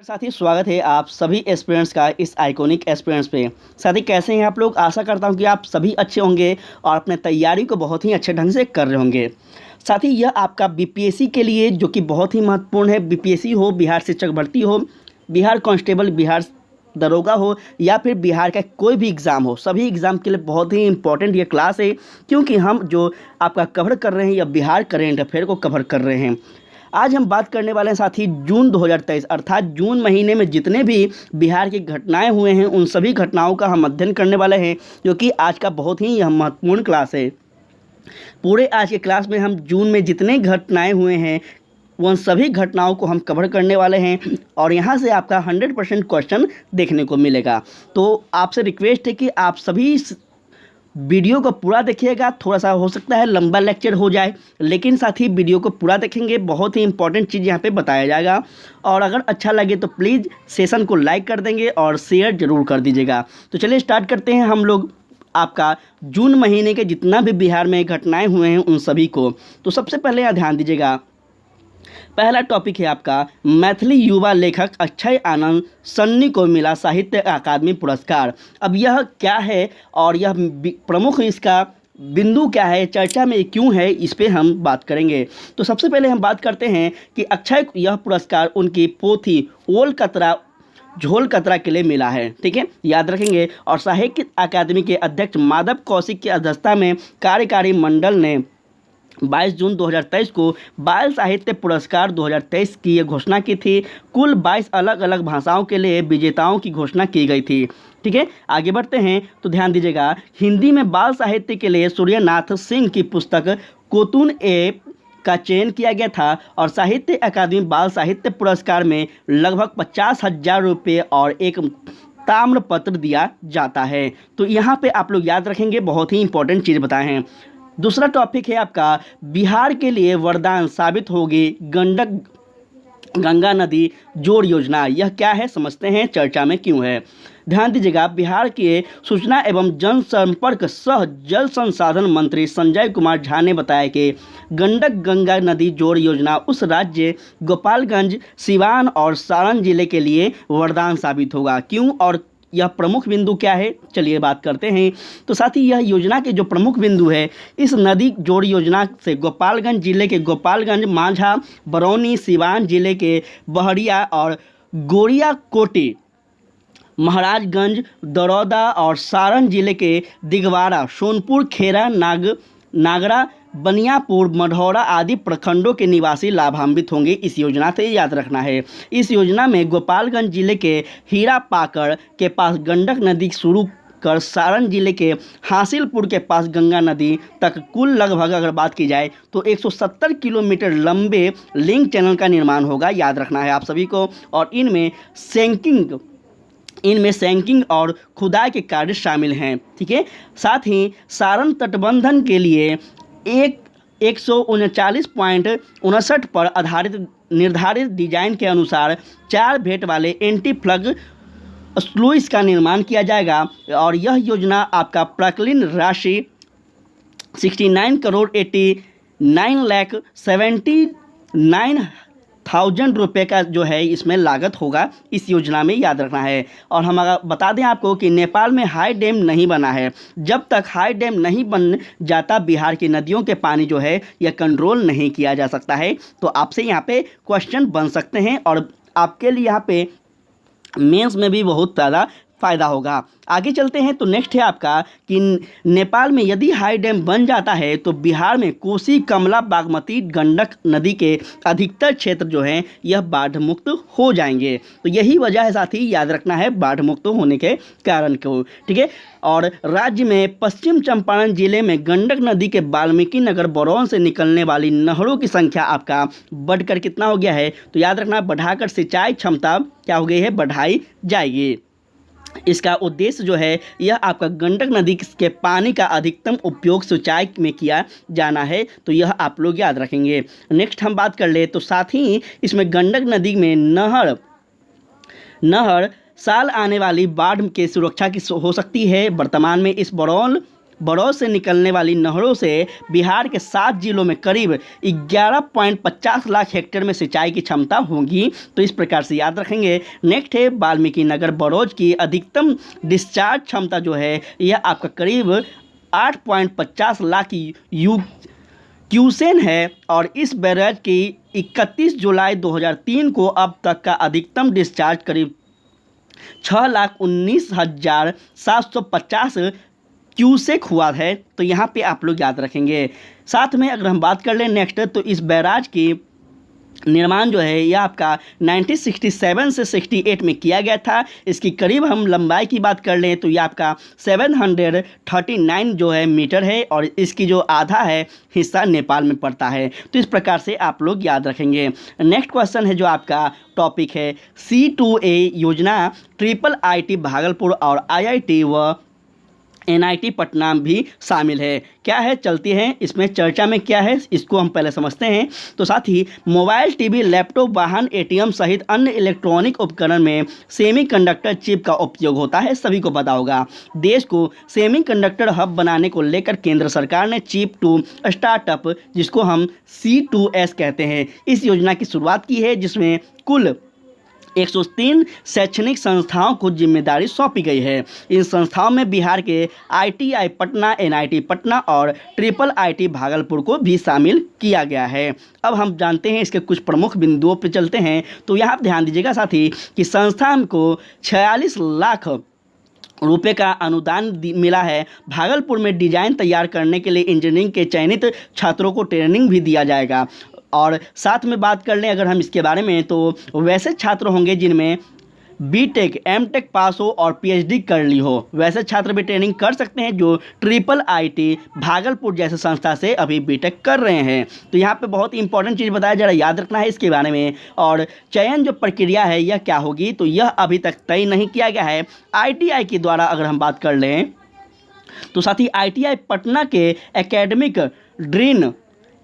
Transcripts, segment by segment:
साथी स्वागत है आप सभी एस्पिरेंट्स का इस आइकॉनिक एस्पिरेंट्स पे। साथी कैसे हैं आप लोग। आशा करता हूं कि आप सभी अच्छे होंगे और अपने तैयारी को बहुत ही अच्छे ढंग से कर रहे होंगे। साथी यह आपका बीपीएससी के लिए जो कि बहुत ही महत्वपूर्ण है। बीपीएससी हो, बिहार शिक्षक भर्ती हो, बिहार कांस्टेबल, बिहार दरोगा हो या फिर बिहार का कोई भी एग्ज़ाम हो, सभी एग्ज़ाम के लिए बहुत ही इंपॉर्टेंट ये क्लास है। क्योंकि हम जो आपका कवर कर रहे हैं या बिहार करेंट अफेयर को कवर कर रहे हैं। आज हम बात करने वाले हैं साथी जून 2023 अर्थात जून महीने में जितने भी बिहार की घटनाएं हुए हैं उन सभी घटनाओं का हम अध्ययन करने वाले हैं, जो कि आज का बहुत ही यह महत्वपूर्ण क्लास है। पूरे आज के क्लास में हम जून में जितने घटनाएं हुए हैं उन सभी घटनाओं को हम कवर करने वाले हैं और यहाँ से आपका 100% क्वेश्चन देखने को मिलेगा। तो आपसे रिक्वेस्ट है कि आप सभी वीडियो को पूरा देखिएगा। थोड़ा सा हो सकता है लंबा लेक्चर हो जाए, लेकिन साथ ही वीडियो को पूरा देखेंगे, बहुत ही इंपॉर्टेंट चीज़ यहाँ पे बताया जाएगा। और अगर अच्छा लगे तो प्लीज़ सेशन को लाइक कर देंगे और शेयर ज़रूर कर दीजिएगा। तो चलिए स्टार्ट करते हैं हम लोग आपका जून महीने के जितना भी बिहार में घटनाएँ हुए हैं उन सभी को। तो सबसे पहले यहाँ ध्यान दीजिएगा, पहला टॉपिक है आपका मैथिली युवा लेखक अक्षय आनंद सन्नी को मिला साहित्य अकादमी पुरस्कार। अब यह क्या है और यह प्रमुख इसका बिंदु क्या है, चर्चा में क्यों है, इस पे हम बात करेंगे। तो सबसे पहले हम बात करते हैं कि अक्षय को यह पुरस्कार उनकी पोथी ओल कतरा झोल कतरा के लिए मिला है। ठीक है, याद रखेंगे। और साहित्य अकादमी के अध्यक्ष माधव कौशिक की अध्यक्षता में कार्यकारी मंडल ने 22 जून 2023 को बाल साहित्य पुरस्कार 2023 की घोषणा की थी। कुल 22 अलग अलग भाषाओं के लिए विजेताओं की घोषणा की गई थी। ठीक है, आगे बढ़ते हैं तो ध्यान दीजिएगा, हिंदी में बाल साहित्य के लिए सूर्यनाथ सिंह की पुस्तक कोतून ए का चयन किया गया था और साहित्य अकादमी बाल साहित्य पुरस्कार में लगभग 50,000 रुपये और एक ताम्रपत्र दिया जाता है। तो यहाँ पे आप लोग याद रखेंगे, बहुत ही इंपॉर्टेंट चीज़ बताए हैं। दूसरा टॉपिक है आपका बिहार के लिए वरदान साबित होगी गंडक गंगा नदी जोड़ योजना। यह क्या है समझते हैं, चर्चा में क्यों है। ध्यान दीजिएगा, बिहार के सूचना एवं जनसंपर्क सह जल संसाधन मंत्री संजय कुमार झा ने बताया कि गंडक गंगा नदी जोड़ योजना उस राज्य गोपालगंज, सिवान और सारण जिले के लिए वरदान साबित होगा। क्यों और यह प्रमुख बिंदु क्या है, चलिए बात करते हैं। तो साथ ही यह योजना के जो प्रमुख बिंदु है, इस नदी जोड़ योजना से गोपालगंज जिले के गोपालगंज, मांझा, बरौनी, सिवान जिले के बहरिया और गोरिया कोटी, महाराजगंज, दरौदा और सारण जिले के दिगवाड़ा, सोनपुर, खेरा, नागरा, बनियापुर, मढ़ौरा आदि प्रखंडों के निवासी लाभान्वित होंगे। इस योजना से याद रखना है, इस योजना में गोपालगंज जिले के हीरा पाकड़ के पास गंडक नदी शुरू कर सारण जिले के हासिलपुर के पास गंगा नदी तक कुल लगभग अगर बात की जाए तो 170 किलोमीटर लंबे लिंक चैनल का निर्माण होगा। याद रखना है आप सभी को। और इनमें सैंकिंग और खुदाई के कार्य शामिल हैं। ठीक है, साथ ही सारण तटबंधन के लिए 139.59 पर आधारित निर्धारित डिजाइन के अनुसार 4 भेंट वाले एंटी फ्लग स्लूइस का निर्माण किया जाएगा। और यह योजना आपका प्राक्कलित राशि 69 करोड़ 89,79,000 रुपये का जो है इसमें लागत होगा इस योजना में, याद रखना है। और हम अगर बता दें आपको कि नेपाल में हाई डैम नहीं बना है। जब तक हाई डैम नहीं बन जाता बिहार की नदियों के पानी जो है यह कंट्रोल नहीं किया जा सकता है। तो आपसे यहाँ पे क्वेश्चन बन सकते हैं और आपके लिए यहाँ पे मेंस में भी बहुत ज़्यादा फ़ायदा होगा। आगे चलते हैं तो नेक्स्ट है आपका कि नेपाल में यदि हाई डैम बन जाता है तो बिहार में कोसी, कमला, बागमती, गंडक नदी के अधिकतर क्षेत्र जो हैं यह बाढ़ मुक्त हो जाएंगे। तो यही वजह है साथी, याद रखना है बाढ़ मुक्त होने के कारण को। ठीक है, और राज्य में पश्चिम चंपारण जिले में गंडक नदी के वाल्मीकि नगर, बरौन से निकलने वाली नहरों की संख्या आपका बढ़कर कितना हो गया है, तो याद रखना बढ़ाकर सिंचाई क्षमता क्या हो गई है, बढ़ाई जाएगी। इसका उद्देश्य जो है यह आपका गंडक नदी के पानी का अधिकतम उपयोग सिंचाई में किया जाना है। तो यह आप लोग याद रखेंगे। नेक्स्ट हम बात कर ले तो साथ ही इसमें गंडक नदी में नहर साल आने वाली बाढ़ के सुरक्षा की हो सकती है। वर्तमान में इस बरौन बड़ौद से निकलने वाली नहरों से बिहार के 7 जिलों में करीब 11.50 लाख हेक्टेयर में सिंचाई की क्षमता होगी। तो इस प्रकार से याद रखेंगे। नेक्स्ट है वाल्मीकि नगर बड़ौद की अधिकतम डिस्चार्ज क्षमता जो है यह आपका करीब 8.50 लाख क्यूसेन है और इस बैराज की 31 जुलाई 2003 को अब तक का अधिकतम डिस्चार्ज करीब 6,19,750 क्यूसेक हुआ है। तो यहाँ पे आप लोग याद रखेंगे। साथ में अगर हम बात कर लें नेक्स्ट, तो इस बैराज की निर्माण जो है यह आपका 1967 से 68 में किया गया था। इसकी करीब हम लंबाई की बात कर लें तो यह आपका 739 जो है मीटर है और इसकी जो आधा है हिस्सा नेपाल में पड़ता है। तो इस प्रकार से आप लोग याद रखेंगे। नेक्स्ट क्वेश्चन है जो आपका टॉपिक है C2A योजना IIIT भागलपुर और IIT व NIT पटना भी शामिल है। क्या है, चलती हैं इसमें चर्चा में क्या है इसको हम पहले समझते हैं। तो साथ ही मोबाइल, टीवी, लैपटॉप, वाहन, ATM सहित अन्य इलेक्ट्रॉनिक उपकरण में सेमीकंडक्टर चिप का उपयोग होता है, सभी को पता होगा। देश को सेमीकंडक्टर हब बनाने को लेकर केंद्र सरकार ने चिप टू स्टार्टअप, जिसको हम C2S कहते हैं, इस योजना की शुरुआत की है, जिसमें कुल 103 शैक्षणिक संस्थाओं को जिम्मेदारी सौंपी गई है। इन संस्थाओं में बिहार के ITI पटना, NIT पटना और IIIT भागलपुर को भी शामिल किया गया है। अब हम जानते हैं इसके कुछ प्रमुख बिंदुओं पर चलते हैं। तो यहाँ ध्यान दीजिएगा साथी कि संस्थान को 46 लाख रुपए का अनुदान मिला है। भागलपुर में डिजाइन तैयार करने के लिए इंजीनियरिंग के चयनित छात्रों को ट्रेनिंग भी दिया जाएगा। और साथ में बात कर लें अगर हम इसके बारे में, तो वैसे छात्र होंगे जिनमें BTech, MTech पास हो और PhD कर ली हो, वैसे छात्र भी ट्रेनिंग कर सकते हैं जो IIIT भागलपुर जैसे संस्था से अभी BTech कर रहे हैं। तो यहाँ पे बहुत इंपॉर्टेंट चीज़ बताया, जरा याद रखना है इसके बारे में। और चयन जो प्रक्रिया है यह क्या होगी, तो यह अभी तक तय नहीं किया गया है। ITI के द्वारा अगर हम बात कर लें तो साथ ही ITI पटना के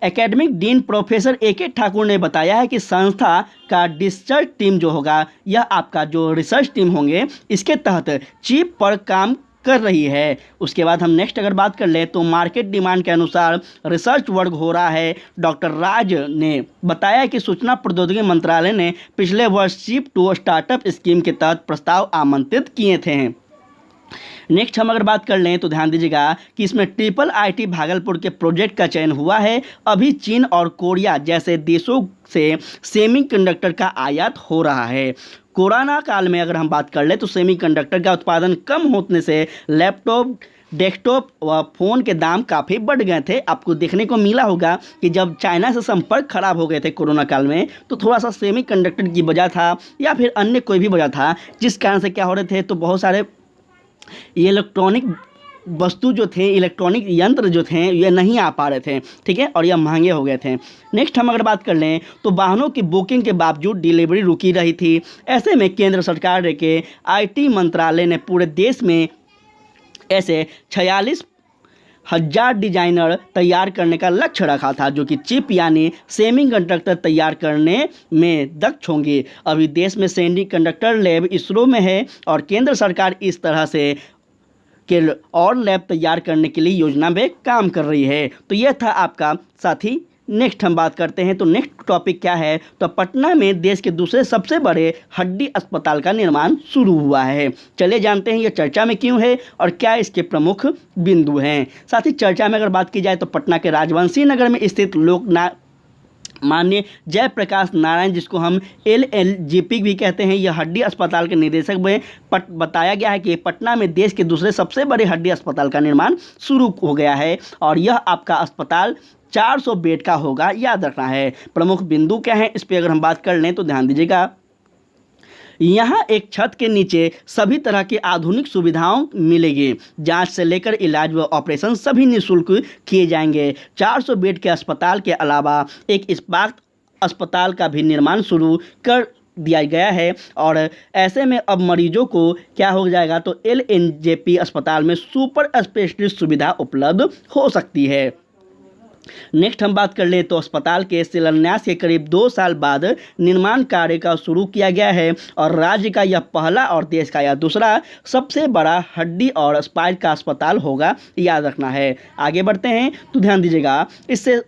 academic dean professor AK Thakur ने बताया है कि संस्था का रिसर्च टीम जो होगा यह आपका जो रिसर्च टीम होंगे इसके तहत चिप पर काम कर रही है। उसके बाद हम नेक्स्ट अगर बात कर लें तो मार्केट डिमांड के अनुसार रिसर्च वर्क हो रहा है। डॉक्टर राज ने बताया कि सूचना प्रौद्योगिकी मंत्रालय ने पिछले वर्ष चिप टू स्टार्टअप स्कीम के तहत प्रस्ताव आमंत्रित किए थे। नेक्स्ट हम अगर बात कर लें तो ध्यान दीजिएगा कि इसमें IIIT भागलपुर के प्रोजेक्ट का चयन हुआ है। अभी चीन और कोरिया जैसे देशों से सेमीकंडक्टर का आयात हो रहा है। कोरोना काल में अगर हम बात कर लें तो सेमीकंडक्टर का उत्पादन कम होने से लैपटॉप, डेस्कटॉप व फ़ोन के दाम काफ़ी बढ़ गए थे। आपको देखने को मिला होगा कि जब चाइना से संपर्क खराब हो गए थे कोरोना काल में, तो थोड़ा सा सेमीकंडक्टर की वजह था या फिर अन्य कोई भी वजह था, जिस कारण से क्या हो रहे थे, तो बहुत सारे इलेक्ट्रॉनिक वस्तु जो थे, इलेक्ट्रॉनिक यंत्र जो थे ये नहीं आ पा रहे थे, ठीक है, और यह महंगे हो गए थे। नेक्स्ट हम अगर बात कर लें तो वाहनों की बुकिंग के बावजूद डिलीवरी रुकी रही थी। ऐसे में केंद्र सरकार के IT मंत्रालय ने पूरे देश में ऐसे 46,000 डिजाइनर तैयार करने का लक्ष्य रखा था, जो कि चिप यानी सेमीकंडक्टर तैयार करने में दक्ष होंगे। अभी देश में सेमीकंडक्टर लैब ISRO में है और केंद्र सरकार इस तरह से के और लैब तैयार करने के लिए योजना में काम कर रही है। तो यह था आपका साथी। नेक्स्ट हम बात करते हैं तो नेक्स्ट टॉपिक क्या है, तो पटना में देश के दूसरे सबसे बड़े हड्डी अस्पताल का निर्माण शुरू हुआ है। चलिए जानते हैं यह चर्चा में क्यों है और क्या इसके प्रमुख बिंदु हैं। साथ ही चर्चा में अगर बात की जाए तो पटना के राजवंशी नगर में स्थित माननीय जयप्रकाश नारायण, जिसको हम LLGP भी कहते हैं, यह हड्डी अस्पताल के निदेशक में बताया गया है कि पटना में देश के दूसरे सबसे बड़े हड्डी अस्पताल का निर्माण शुरू हो गया है और यह आपका अस्पताल 400 बेड का होगा, याद रखना है। प्रमुख बिंदु क्या है इस पर अगर हम बात कर लें तो ध्यान दीजिएगा, यहाँ एक छत के नीचे सभी तरह की आधुनिक सुविधाओं मिलेगी। जांच से लेकर इलाज व ऑपरेशन सभी निःशुल्क किए जाएंगे। 400 बेड के अस्पताल के अलावा एक इस्पात अस्पताल का भी निर्माण शुरू कर दिया गया है और ऐसे में अब मरीजों को क्या हो जाएगा, तो LNJP अस्पताल में सुपर स्पेशलिस्ट सुविधा उपलब्ध हो सकती है। नेक्स्ट हम बात कर ले तो अस्पताल के शिलान्यास के करीब 2 साल बाद निर्माण कार्य का शुरू किया गया है और राज्य का यह पहला और देश का यह दूसरा सबसे बड़ा हड्डी और स्पाइन का अस्पताल होगा, याद रखना है। आगे बढ़ते हैं तो ध्यान दीजिएगा, इससे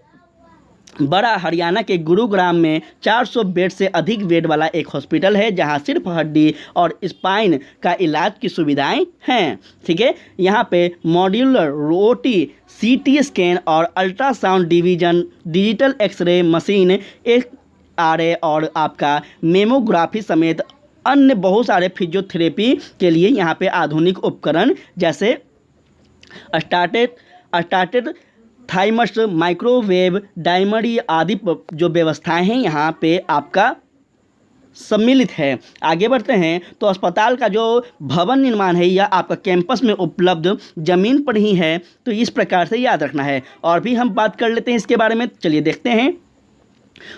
बड़ा हरियाणा के गुरुग्राम में 400 बेड से अधिक बेड वाला एक हॉस्पिटल है जहां सिर्फ हड्डी और स्पाइन का इलाज की सुविधाएं हैं। ठीक है, यहां पे मॉड्यूलर रोटी, सीटी स्कैन और ultrasound division, digital x-ray machine, x-ray और आपका मेमोग्राफी समेत अन्य बहुत सारे फिजियोथेरेपी के लिए यहाँ पे आधुनिक उपकरण जैसे स्टार्टेड थाइमस, माइक्रोवेव, डायमरी आदि जो व्यवस्थाएं हैं यहाँ पे आपका सम्मिलित है। आगे बढ़ते हैं तो अस्पताल का जो भवन निर्माण है यह आपका कैंपस में उपलब्ध जमीन पर ही है, तो इस प्रकार से याद रखना है। और भी हम बात कर लेते हैं इसके बारे में, चलिए देखते हैं।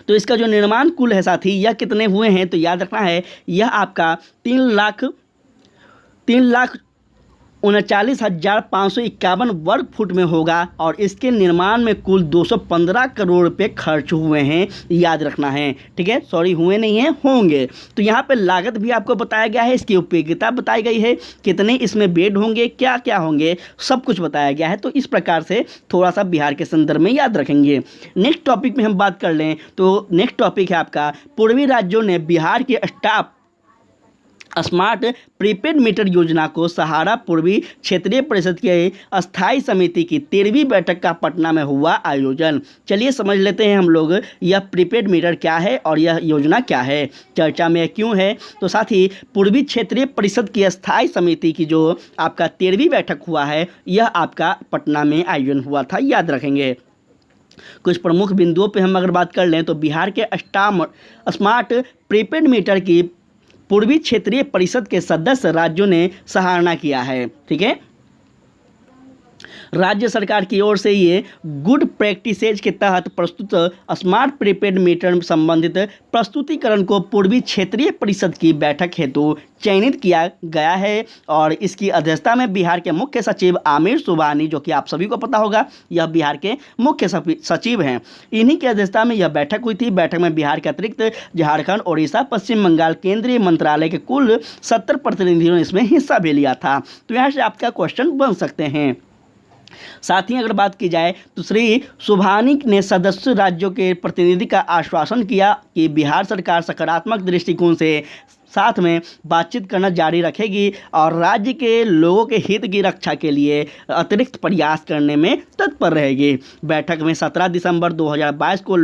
तो इसका जो निर्माण कुल है साथी यह कितने हुए हैं, तो याद रखना है यह आपका 3,39,551 वर्ग फुट में होगा और इसके निर्माण में कुल 215 करोड़ रुपये खर्च हुए हैं, याद रखना है। ठीक है, सॉरी हुए नहीं हैं, होंगे। तो यहाँ पे लागत भी आपको बताया गया है, इसकी उपयोगिता बताई गई है, कितने इसमें बेड होंगे, क्या क्या होंगे, सब कुछ बताया गया है। तो इस प्रकार से थोड़ा सा बिहार के संदर्भ में याद रखेंगे। नेक्स्ट टॉपिक में हम बात कर लें तो नेक्स्ट टॉपिक है आपका पूर्वी राज्यों ने बिहार के स्टाफ स्मार्ट प्रीपेड मीटर योजना को सहारा पूर्वी क्षेत्रीय परिषद के अस्थायी समिति की 13वीं बैठक का पटना में हुआ आयोजन। चलिए समझ लेते हैं हम लोग यह प्रीपेड मीटर क्या है और यह योजना क्या है, चर्चा में क्यों है। तो साथ ही पूर्वी क्षेत्रीय परिषद की अस्थायी समिति की जो आपका 13वीं बैठक हुआ है यह आपका पटना में आयोजन हुआ था, याद रखेंगे। कुछ प्रमुख बिंदुओं पर हम अगर बात कर लें तो बिहार के स्मार्ट प्रीपेड मीटर की पूर्वी क्षेत्रीय परिषद के सदस्य राज्यों ने सराहना किया है। ठीक है, राज्य सरकार की ओर से ये गुड प्रैक्टिसेज के तहत प्रस्तुत स्मार्ट प्रीपेड मीटर संबंधित प्रस्तुतिकरण को पूर्वी क्षेत्रीय परिषद की बैठक हेतु चयनित किया गया है और इसकी अध्यक्षता में बिहार के मुख्य सचिव आमिर सुबहानी, जो कि आप सभी को पता होगा यह बिहार के मुख्य सचिव हैं, इन्हीं की अध्यक्षता में यह बैठक हुई थी। बैठक में बिहार के अतिरिक्त झारखंड, ओडिशा, पश्चिम बंगाल केंद्रीय मंत्रालय के कुल 70 प्रतिनिधियों ने इसमें हिस्सा भी लिया था। तो यहाँ से आपका क्वेश्चन बन सकते हैं। साथ ही अगर बात की जाए तो श्री सुबहानी ने सदस्य राज्यों के प्रतिनिधि का आश्वासन किया कि बिहार सरकार सकारात्मक दृष्टिकोण से साथ में बातचीत करना जारी रखेगी और राज्य के लोगों के हित की रक्षा के लिए अतिरिक्त प्रयास करने में तत्पर रहेगी। बैठक में 17 दिसंबर 2022 को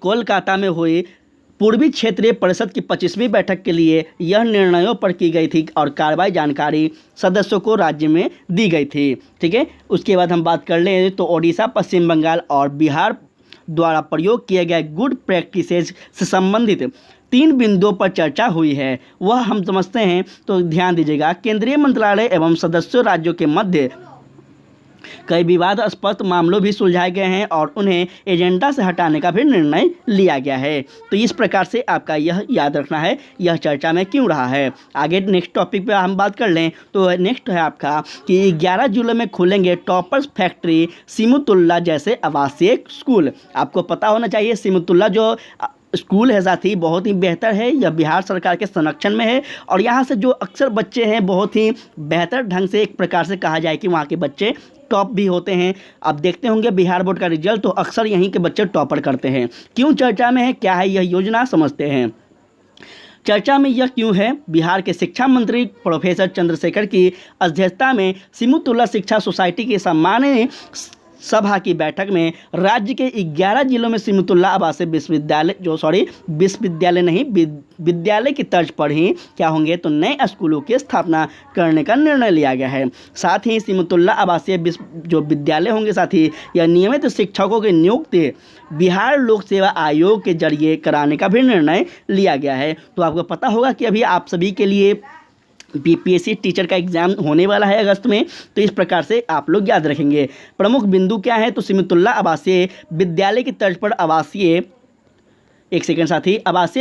कोलकाता में हुई पूर्वी क्षेत्रीय परिषद की 25वीं बैठक के लिए यह निर्णयों पर की गई थी और कार्रवाई जानकारी सदस्यों को राज्य में दी गई थी। ठीक है, उसके बाद हम बात कर लें तो ओडिशा, पश्चिम बंगाल और बिहार द्वारा प्रयोग किए गए गुड प्रैक्टिसेज से संबंधित 3 बिंदुओं पर चर्चा हुई है, वह हम समझते हैं। तो ध्यान दीजिएगा, केंद्रीय मंत्रालय एवं सदस्य राज्यों के मध्य कई विवादास्पद मामलों भी सुलझाए गए हैं और उन्हें एजेंडा से हटाने का भी निर्णय लिया गया है। तो इस प्रकार से आपका यह याद रखना है यह चर्चा में क्यों रहा है। आगे नेक्स्ट टॉपिक पे हम बात कर लें तो नेक्स्ट है आपका कि 11 जिलों में खुलेंगे टॉपर्स फैक्ट्री, सिमुतुल्ला जैसे आवासीय स्कूल। आपको पता होना चाहिए सिमुतुल्ला जो स्कूल है साथी बहुत ही बेहतर है, यह बिहार सरकार के संरक्षण में है और यहाँ से जो अक्सर बच्चे हैं बहुत ही बेहतर ढंग से एक प्रकार से कहा जाए कि वहाँ के बच्चे टॉप भी होते हैं। अब देखते होंगे बिहार बोर्ड का रिजल्ट तो अक्सर यहीं के बच्चे टॉपर करते हैं। क्यों चर्चा में है, क्या है यह योजना, समझते हैं। चर्चा में यह क्यों है, बिहार के शिक्षा मंत्री प्रोफेसर चंद्रशेखर की अध्यक्षता में सिमुतुल्ला शिक्षा सोसाइटी के सम्माननीय सभा की बैठक में राज्य के 11 जिलों में सिमुतुल्ला आवासीय विद्यालय की तर्ज पर ही क्या होंगे तो नए स्कूलों की स्थापना करने का निर्णय लिया गया है। साथ ही सिमुतुल्ला आवासीय जो विद्यालय होंगे साथ ही यह नियमित शिक्षकों की नियुक्ति बिहार लोक सेवा आयोग के जरिए कराने का भी निर्णय लिया गया है। तो आपको पता होगा कि अभी आप सभी के लिए बीपीएससी टीचर का एग्जाम होने वाला है अगस्त में, तो इस प्रकार से आप लोग याद रखेंगे। प्रमुख बिंदु क्या है तो सिमुतुल्ला आवासीय विद्यालय की तर्ज पर आवासीय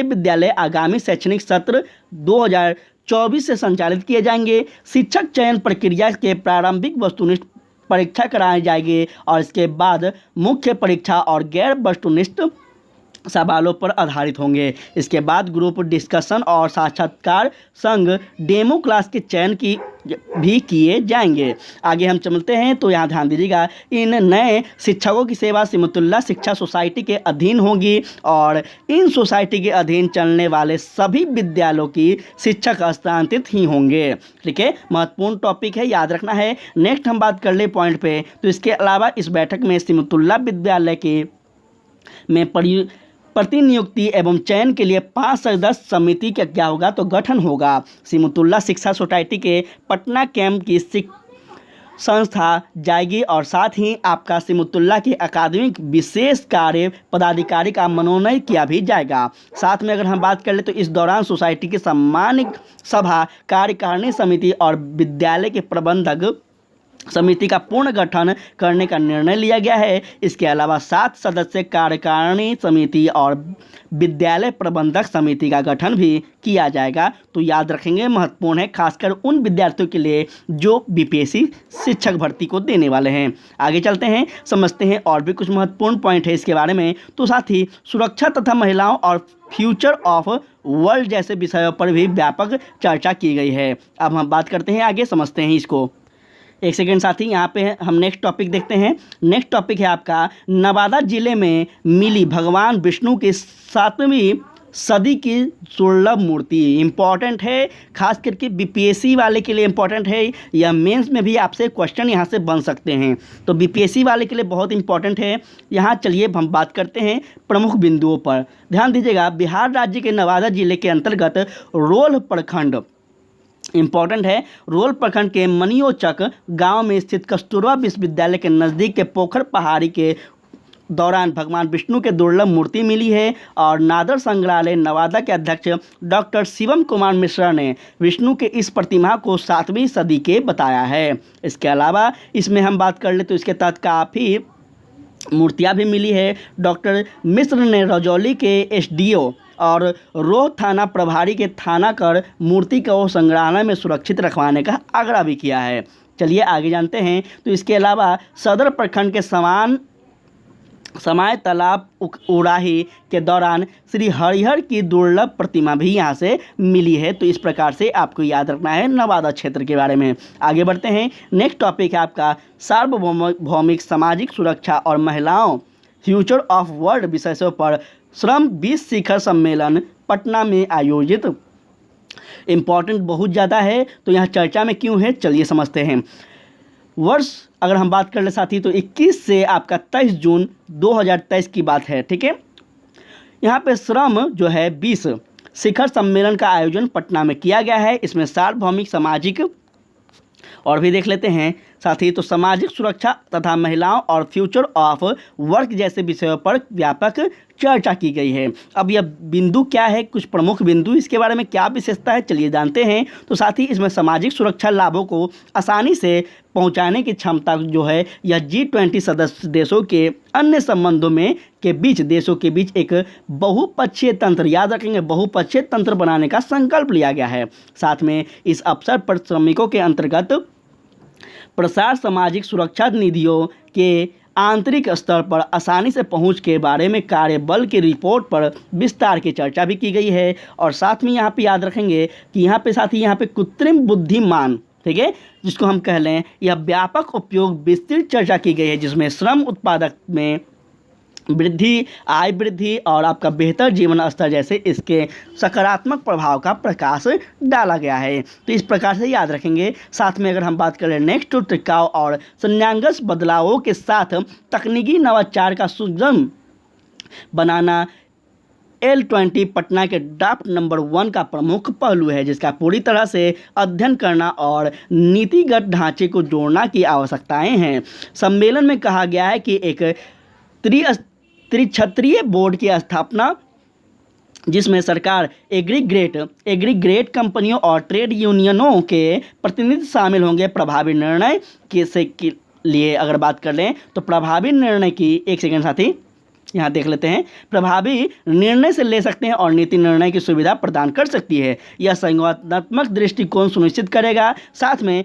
विद्यालय आगामी शैक्षणिक सत्र 2024 से संचालित किए जाएंगे। शिक्षक चयन प्रक्रिया के प्रारंभिक वस्तुनिष्ठ परीक्षा कराई जाएगी और इसके बाद मुख्य परीक्षा और गैर वस्तुनिष्ठ सवालों पर आधारित होंगे। इसके बाद ग्रुप डिस्कशन और साक्षात्कार संग डेमो क्लास के चयन की भी किए जाएंगे। आगे हम चलते हैं तो यहाँ ध्यान दीजिएगा, इन नए शिक्षकों की सेवा सिमतुल्लाह शिक्षा सोसाइटी के अधीन होगी और इन सोसाइटी के अधीन चलने वाले सभी विद्यालयों की शिक्षक हस्तांतरित ही होंगे। ठीक है, महत्वपूर्ण टॉपिक है, याद रखना है। नेक्स्ट हम बात कर ले पॉइंट पे, तो इसके अलावा इस बैठक में सिमतुल्लाह विद्यालय के में प्रतिनियुक्ति एवं चयन के लिए 5 सदस्य समिति का क्या होगा तो गठन होगा। सिमतुल्लाह शिक्षा सोसाइटी के पटना कैंप की संस्था जाएगी और साथ ही आपका सिमतुल्लाह के अकादमिक विशेष कार्य पदाधिकारी का मनोनयन किया भी जाएगा। साथ में अगर हम बात कर ले तो इस दौरान सोसाइटी की सम्मानित सभा, कार्यकारिणी समिति और विद्यालय के प्रबंधक समिति का पूर्ण गठन करने का निर्णय लिया गया है। इसके अलावा 7 सदस्य कार्यकारिणी समिति और विद्यालय प्रबंधक समिति का गठन भी किया जाएगा। तो याद रखेंगे, महत्वपूर्ण है, खासकर उन विद्यार्थियों के लिए जो बीपीएससी शिक्षक भर्ती को देने वाले हैं। आगे चलते हैं, समझते हैं और भी कुछ महत्वपूर्ण पॉइंट है इसके बारे में। तो साथ ही सुरक्षा तथा महिलाओं और फ्यूचर ऑफ वर्ल्ड जैसे विषयों पर भी व्यापक चर्चा की गई है। अब हम बात करते हैं, आगे समझते हैं इसको। एक सेकेंड साथी, यहाँ पे हम नेक्स्ट टॉपिक देखते हैं। नेक्स्ट टॉपिक है आपका, नवादा जिले में मिली भगवान विष्णु की 7वीं सदी की दुर्लभ मूर्ति। इंपॉर्टेंट है, खास करके बीपीएससी वाले के लिए इंपॉर्टेंट है, या मेंस में भी आपसे क्वेश्चन यहाँ से बन सकते हैं। तो बीपीएससी वाले के लिए बहुत इंपॉर्टेंट है। यहाँ चलिए हम बात करते हैं प्रमुख बिंदुओं पर। ध्यान दीजिएगा, बिहार राज्य के नवादा जिले के अंतर्गत रोल प्रखंड, इंपॉर्टेंट है, रोल प्रखंड के मनियोचक गांव में स्थित कस्तूरबा विश्वविद्यालय के नज़दीक के पोखर पहाड़ी के दौरान भगवान विष्णु के दुर्लभ मूर्ति मिली है और नादर संग्रहालय नवादा के अध्यक्ष डॉक्टर शिवम कुमार मिश्रा ने विष्णु के इस प्रतिमा को 7वीं सदी के बताया है। इसके अलावा इसमें हम बात कर ले तो इसके तहत काफ़ी मूर्तियाँ भी मिली है। डॉक्टर मिश्र ने रजौली के एसडीओ और रोह थाना प्रभारी के थाना कर मूर्ति को संग्रहालय में सुरक्षित रखवाने का आग्रह भी किया है। चलिए आगे जानते हैं। तो इसके अलावा सदर प्रखंड के समाय तालाब उड़ाही के दौरान श्री हरिहर की दुर्लभ प्रतिमा भी यहाँ से मिली है। तो इस प्रकार से आपको याद रखना है नवादा क्षेत्र के बारे में। आगे बढ़ते हैं, नेक्स्ट टॉपिक है आपका सार्वभौमिक सामाजिक सुरक्षा और महिलाओं फ्यूचर ऑफ वर्ल्ड विषयों पर श्रम 20 शिखर सम्मेलन पटना में आयोजित। इम्पॉर्टेंट बहुत ज़्यादा है, तो यहाँ चर्चा में क्यों है चलिए समझते हैं। वर्ष अगर हम बात कर ले साथी तो 21 से आपका 23 जून 2023 की बात है। ठीक है, यहाँ पे श्रम जो है 20 शिखर सम्मेलन का आयोजन पटना में किया गया है। इसमें सार्वभौमिक सामाजिक और भी देख लेते हैं साथी, तो सामाजिक सुरक्षा तथा महिलाओं और फ्यूचर ऑफ वर्क जैसे विषयों पर व्यापक चर्चा की गई है। अब यह बिंदु क्या है, कुछ प्रमुख बिंदु, इसके बारे में क्या विशेषता है चलिए जानते हैं। तो साथ ही इसमें सामाजिक सुरक्षा लाभों को आसानी से पहुंचाने की क्षमता जो है यह G20 सदस्य देशों के अन्य संबंधों में के बीच देशों के बीच एक बहुपक्षीय तंत्र, याद रखेंगे बहुपक्षीय तंत्र बनाने का संकल्प लिया गया है। साथ में इस अवसर पर श्रमिकों के अंतर्गत प्रसार सामाजिक सुरक्षा निधियों के आंतरिक स्तर पर आसानी से पहुंच के बारे में कार्यबल की रिपोर्ट पर विस्तार की चर्चा भी की गई है। और साथ में यहाँ पे याद रखेंगे कि यहाँ पे साथ ही यहाँ पे कृत्रिम बुद्धिमान, ठीक है, जिसको हम कह लें, यह व्यापक उपयोग विस्तृत चर्चा की गई है, जिसमें श्रम उत्पादक में वृद्धि, आय वृद्धि और आपका बेहतर जीवन स्तर जैसे इसके सकारात्मक प्रभाव का प्रकाश डाला गया है। तो इस प्रकार से याद रखेंगे। साथ में अगर हम बात करें नेक्स्ट, तो टिकाऊ और संज्ञागत बदलावों के साथ तकनीकी नवाचार का सुगम बनाना L20 पटना के ड्राफ्ट नंबर 1 का प्रमुख पहलू है, जिसका पूरी तरह से अध्ययन करना और नीतिगत ढांचे को जोड़ना की आवश्यकताएं हैं। सम्मेलन में कहा गया है कि एक त्रिक्षत्रीय बोर्ड की स्थापना, जिसमें सरकार, एग्रीग्रेट कंपनियों और ट्रेड यूनियनों के प्रतिनिधि शामिल होंगे। प्रभावी निर्णय के लिए अगर बात कर लें तो प्रभावी निर्णय की, एक सेकंड साथी यहाँ देख लेते हैं, प्रभावी निर्णय से ले सकते हैं और नीति निर्णय की सुविधा प्रदान कर सकती है। यह संगठनात्मक दृष्टिकोण सुनिश्चित करेगा। साथ में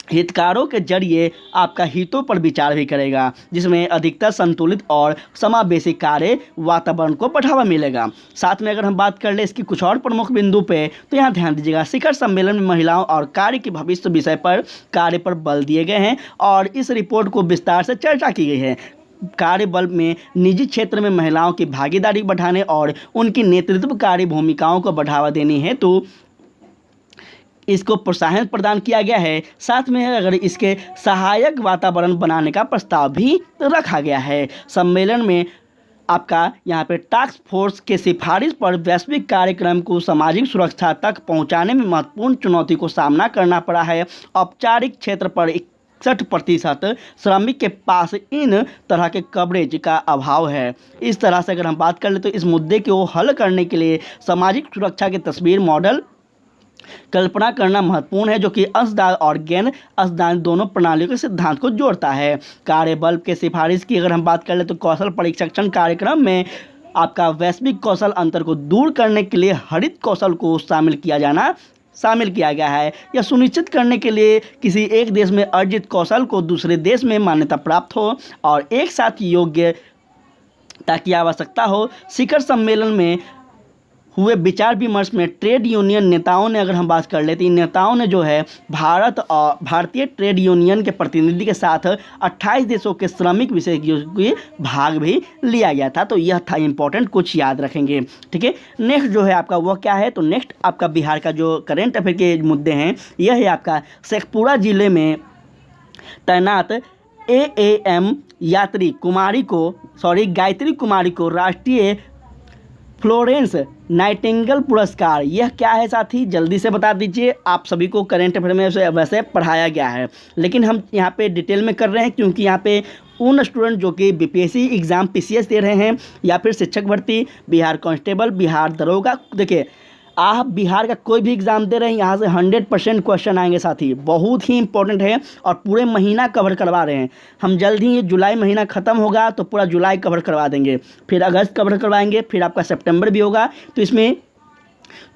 हितकारों के जरिए आपका हितों पर विचार भी करेगा, जिसमें अधिकतर संतुलित और समावेशी कार्य वातावरण को बढ़ावा मिलेगा। साथ में अगर हम बात कर ले इसकी कुछ और प्रमुख बिंदु पे, तो यहाँ ध्यान दीजिएगा, शिखर सम्मेलन में महिलाओं और कार्य के भविष्य विषय पर कार्य पर बल दिए गए हैं और इस रिपोर्ट को विस्तार से चर्चा की गई है। कार्यबल में निजी क्षेत्र में महिलाओं की भागीदारी बढ़ाने और उनकी नेतृत्वकारी भूमिकाओं को बढ़ावा देने हेतु इसको प्रोत्साहन प्रदान किया गया है। साथ में अगर इसके सहायक वातावरण बनाने का प्रस्ताव भी रखा गया है। सम्मेलन में आपका यहाँ पे टास्क फोर्स के सिफारिश पर वैश्विक कार्यक्रम को सामाजिक सुरक्षा तक पहुँचाने में महत्वपूर्ण चुनौती को सामना करना पड़ा है। औपचारिक क्षेत्र पर 61% श्रमिक के पास इन तरह के कवरेज का अभाव है। इस तरह से अगर हम बात कर ले तो इस मुद्दे को हल करने के लिए सामाजिक सुरक्षा के तस्वीर मॉडल कल्पना करना महत्वपूर्ण है, जो कि अंशदान और गैर अंशदान दोनों प्रणालियों के सिद्धांत को जोड़ता है। कार्यबल के सिफारिश की अगर हम बात कर ले तो कौशल प्रशिक्षण कार्यक्रम में आपका वैश्विक कौशल अंतर को दूर करने के लिए हरित कौशल को शामिल किया गया है। यह सुनिश्चित करने के लिए किसी एक देश में अर्जित कौशल को दूसरे देश में मान्यता प्राप्त हो और एक साथ योग्यता की आवश्यकता हो। शिखर सम्मेलन में हुए विचार विमर्श में ट्रेड यूनियन नेताओं ने अगर हम बात कर लेते हैं, नेताओं ने जो है भारत और भारतीय ट्रेड यूनियन के प्रतिनिधि के साथ 28 देशों के श्रमिक विशेषज्ञों के भाग भी लिया गया था। तो यह था इंपॉर्टेंट, कुछ याद रखेंगे। ठीक है, नेक्स्ट जो है आपका वह क्या है, तो नेक्स्ट आपका बिहार का जो करेंट अफेयर के मुद्दे हैं, यह है आपका शेखपुरा जिले में तैनात AAM गायत्री कुमारी को राष्ट्रीय फ्लोरेंस नाइटिंगेल पुरस्कार, यह क्या है साथी, जल्दी से बता दीजिए। आप सभी को करेंट अफेयर में वैसे पढ़ाया गया है, लेकिन हम यहाँ पे डिटेल में कर रहे हैं क्योंकि यहाँ पे उन स्टूडेंट जो कि BPSC एग्ज़ाम PCS दे रहे हैं या फिर शिक्षक भर्ती, बिहार कांस्टेबल, बिहार दरोगा, देखिए आप बिहार का कोई भी एग्ज़ाम दे रहे हैं, यहाँ से 100% क्वेश्चन आएंगे साथी, बहुत ही इंपॉर्टेंट है और पूरे महीना कवर करवा रहे हैं हम। जल्द ही ये जुलाई महीना ख़त्म होगा तो पूरा जुलाई कवर करवा देंगे, फिर अगस्त कवर करवाएंगे, फिर आपका सितंबर भी होगा। तो इसमें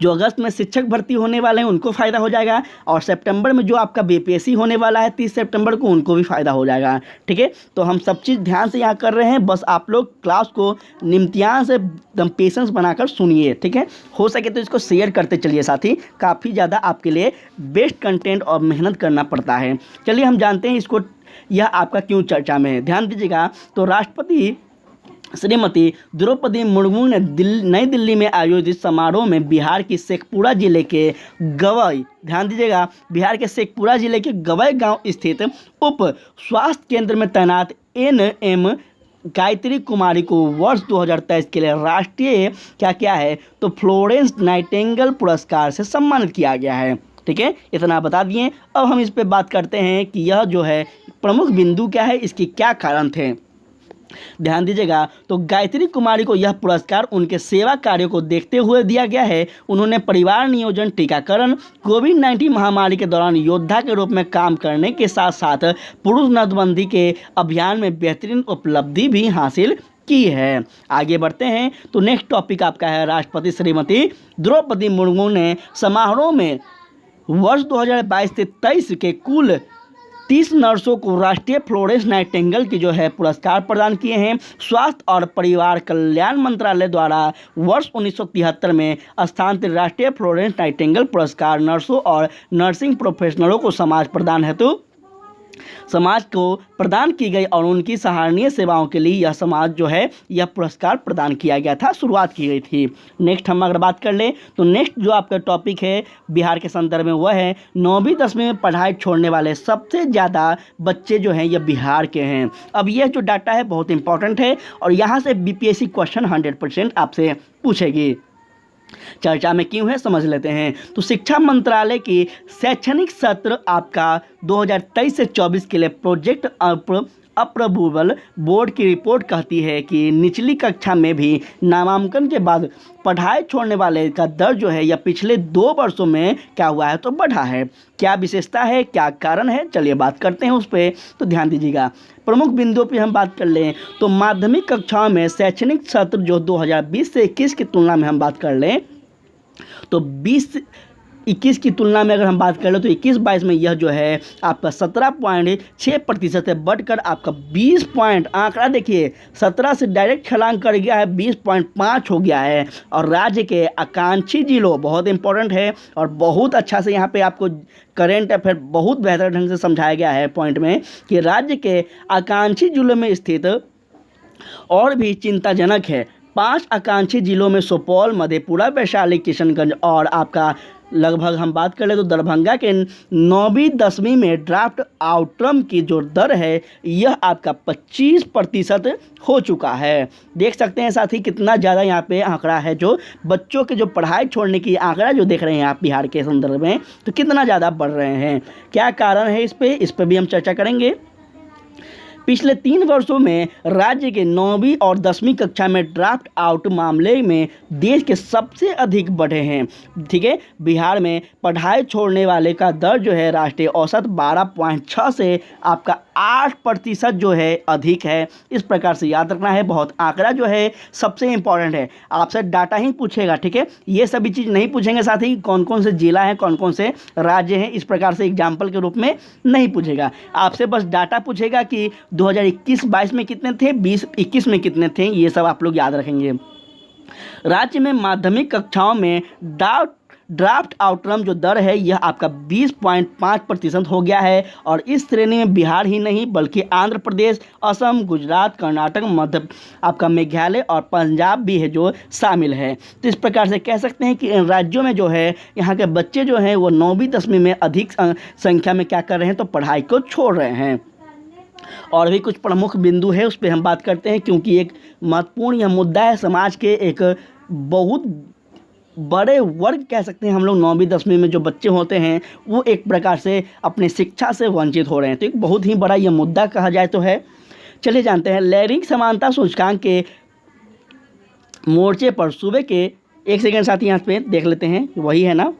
जो अगस्त में शिक्षक भर्ती होने वाले हैं उनको फ़ायदा हो जाएगा और सितंबर में जो आपका BPSC होने वाला है 30 सितंबर को, उनको भी फ़ायदा हो जाएगा। ठीक है, तो हम सब चीज़ ध्यान से यहाँ कर रहे हैं, बस आप लोग क्लास को निम्तियान से एकदम पेशेंस बनाकर सुनिए। ठीक है, हो सके तो इसको शेयर करते चलिए साथी, काफ़ी ज़्यादा आपके लिए बेस्ट कंटेंट और मेहनत करना पड़ता है। चलिए हम जानते हैं इसको, यह आपका क्यों चर्चा में है, ध्यान दीजिएगा। तो राष्ट्रपति श्रीमती द्रौपदी मुर्मू ने नई दिल्ली में आयोजित समारोह में बिहार की शेखपुरा जिले के गवई, ध्यान दीजिएगा, बिहार के शेखपुरा जिले के गवई गांव स्थित उप स्वास्थ्य केंद्र में तैनात NM गायत्री कुमारी को वर्ष 2023 के लिए राष्ट्रीय क्या है तो फ्लोरेंस नाइटिंगेल पुरस्कार से सम्मानित किया गया है। ठीक है, इतना बता दिए। अब हम इस पे बात करते हैं कि यह जो है प्रमुख बिंदु क्या है, इसके क्या कारण थे। ध्यान दीजिएगा, तो गायत्री कुमारी को यह पुरस्कार उनके सेवा कार्यों को देखते हुए दिया गया है। उन्होंने परिवार नियोजन, टीकाकरण, कोविड-19 महामारी के दौरान योद्धा के रूप में काम करने के साथ साथ पुरुष नसबंदी के अभियान में बेहतरीन उपलब्धि भी हासिल की है। आगे बढ़ते हैं, तो नेक्स्ट टॉपिक आपका है, राष्ट्रपति श्रीमती द्रौपदी मुर्मू ने समारोह में वर्ष 2022 से 23 के कुल 30 नर्सों को राष्ट्रीय फ्लोरेंस नाइटिंगेल की जो है पुरस्कार प्रदान किए हैं। स्वास्थ्य और परिवार कल्याण मंत्रालय द्वारा वर्ष 1973 में स्थानांतरित राष्ट्रीय फ्लोरेंस नाइटिंगेल पुरस्कार नर्सों और नर्सिंग प्रोफेशनलों को समाज को प्रदान की गई और उनकी सराहनीय सेवाओं के लिए यह समाज जो है यह पुरस्कार प्रदान किया गया था, शुरुआत की गई थी। नेक्स्ट हम अगर बात कर लें तो नेक्स्ट जो आपका टॉपिक है बिहार के संदर्भ में वह है 9वीं 10वीं में पढ़ाई छोड़ने वाले सबसे ज़्यादा बच्चे जो हैं यह बिहार के हैं। अब यह जो डाटा है बहुत इंपॉर्टेंट है और यहाँ से BPSC क्वेश्चन 100% आपसे पूछेगी। चर्चा में क्यों है समझ लेते हैं। तो शिक्षा मंत्रालय की शैक्षणिक सत्र आपका 2023 से 24 के लिए प्रोजेक्ट अप्रूवल बोर्ड की रिपोर्ट कहती है कि निचली कक्षा में भी नामांकन के बाद पढ़ाई छोड़ने वाले का दर जो है यह पिछले 2 वर्षों में क्या हुआ है तो बढ़ा है। क्या विशेषता है, क्या कारण है, चलिए बात करते हैं उस पर। तो ध्यान दीजिएगा, प्रमुख बिंदुओं पे हम बात कर लें तो माध्यमिक कक्षाओं में शैक्षणिक सत्र जो 2020 से 21 की तुलना में हम बात कर लें तो 21 की तुलना में अगर हम बात कर ले तो 21-22 में यह जो है आपका 17.6% है, बढ़कर आपका 20 पॉइंट, आंकड़ा देखिए 17 से डायरेक्ट छलांग कर गया है, 20.5 हो गया है। और राज्य के आकांक्षी जिलों, बहुत इंपॉर्टेंट है और बहुत अच्छा से यहाँ पे आपको करेंट अफेयर बहुत बेहतर ढंग से समझाया गया है पॉइंट में कि राज्य के आकांक्षी जिलों में स्थित और भी चिंताजनक है। 5 आकांक्षी जिलों में सुपौल, मधेपुरा, वैशाली, किशनगंज और आपका लगभग हम बात कर ले तो दरभंगा के 9वीं 10वीं में ड्राफ्ट आउटकम की जो दर है यह आपका 25% हो चुका है। देख सकते हैं साथ ही कितना ज़्यादा यहाँ पे आंकड़ा है, जो बच्चों के जो पढ़ाई छोड़ने की आंकड़ा जो देख रहे हैं आप बिहार के संदर्भ में, तो कितना ज़्यादा बढ़ रहे हैं, क्या कारण है इस पे भी हम चर्चा करेंगे। पिछले 3 वर्षों में राज्य के 9वीं और 10वीं कक्षा में ड्राफ्ट आउट मामले में देश के सबसे अधिक बढ़े हैं। ठीक है, बिहार में पढ़ाई छोड़ने वाले का दर जो है राष्ट्रीय औसत 12.6 से आपका 8% जो है अधिक है। इस प्रकार से याद रखना है, बहुत आंकड़ा जो है सबसे इंपॉर्टेंट है, आपसे डाटा ही पूछेगा। ठीक है, ये सभी चीज़ नहीं पूछेंगे, साथ ही कौन कौन से जिला हैं, कौन कौन से राज्य हैं, इस प्रकार से एग्जाम्पल के रूप में नहीं पूछेगा। आपसे बस डाटा पूछेगा कि 2021-22 में कितने थे, 20-21 में कितने थे, ये सब आप लोग याद रखेंगे। राज्य में माध्यमिक कक्षाओं में ड्राफ्ट आउटकम जो दर है यह आपका 20.5% हो गया है। और इस श्रेणी में बिहार ही नहीं बल्कि आंध्र प्रदेश, असम, गुजरात, कर्नाटक, आपका मेघालय और पंजाब भी है जो शामिल है। तो इस प्रकार से कह सकते हैं कि इन राज्यों में जो है यहाँ के बच्चे जो हैं वो 9वीं 10वीं में अधिक संख्या में क्या कर रहे हैं, तो पढ़ाई को छोड़ रहे हैं। और भी कुछ प्रमुख बिंदु है उस पर हम बात करते हैं, क्योंकि एक महत्वपूर्ण यह मुद्दा है, समाज के एक बहुत बड़े वर्ग कह सकते हैं हम लोग 9वीं 10वीं में जो बच्चे होते हैं वो एक प्रकार से अपनी शिक्षा से वंचित हो रहे हैं। तो एक बहुत ही बड़ा यह मुद्दा कहा जाए तो है। चलिए जानते हैं, लैंगिक समानता सूचकांक के मोर्चे पर सूबे के, एक सेकेंड साथ यहाँ पे देख लेते हैं, वही है ना,